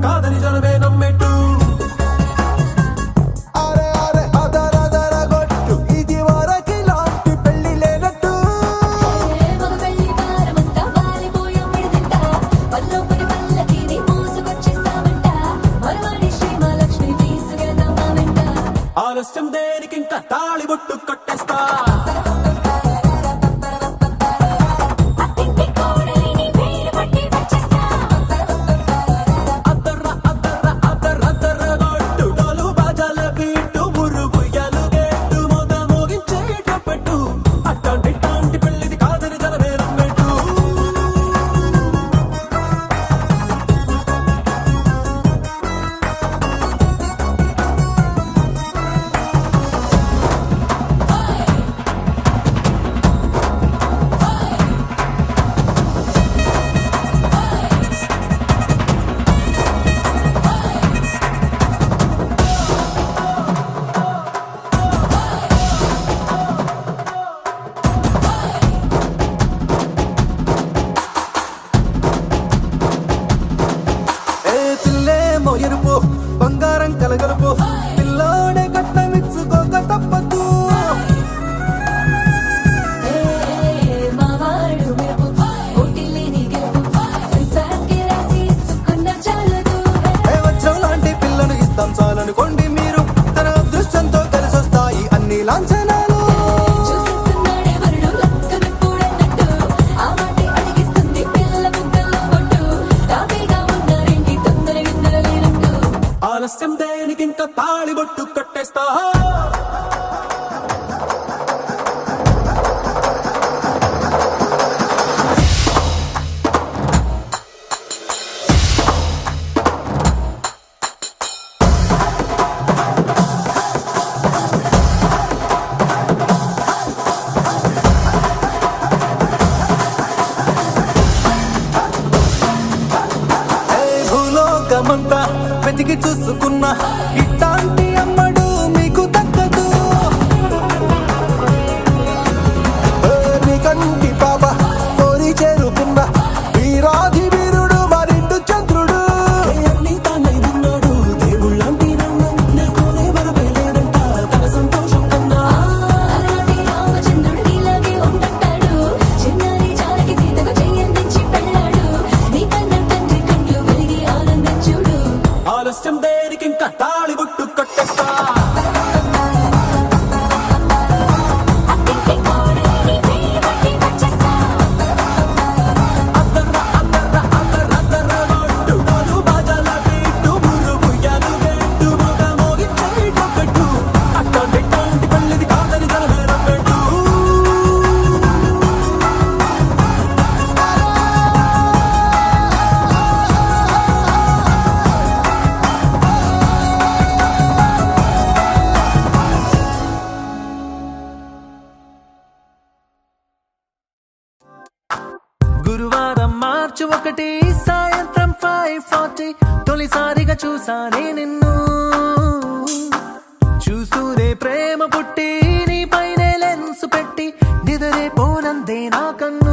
కాదని జనమే నమ్మెట్టు ఆలస్యం దేనికి ఇంకా తాళిబొట్టు కట్టేస్తా ఎరుపు బంగారం కలగలుపు పిల్లోడే కట్టమిచ్చుకోక తప్పదు వజ్రం లాంటి పిల్లను ఇస్తాం చాలనుకోండి మీరు తన అదృష్టంతో కలిసొస్తాయి అన్ని లాంఛనాలు ఆలస్యం దేనికి ఇంకా తాళిబొట్టు కట్టేస్తా భూలోకమంతా వెతికి చూసుకున్నా ఇట్లాంటి అమ్మడు మీకు దక్కదు కంటి పాప కోరి చేరుకున్న వీరాధి వీరుడు మరిండు చంద్రుడు అన్ని తానై ఉన్నాడు దేవుళ్ళంటి కోరే వరపై లేదంట తన సంతోషం కన్నా రామచంద్రుడు ఇలాగే ఉంటాడు చిన్నారి జానకి సీతకు చెయ్యందించి పెళ్ళాడు నీ కన్న తండ్రి కళ్ళు వెలిగి ఆనందించుడు ఆలస్యం దేనికి ఇంకా తాళిబొట్టు కట్టేస్తా గురువారం మార్చి 1 సాయంత్రం 5:40 తొలిసారిగా చూసానే నిన్ను చూస్తూనే ప్రేమ పుట్టి నీ పైనే లెన్స్ పెట్టి నిదరే పోనందే నా కన్ను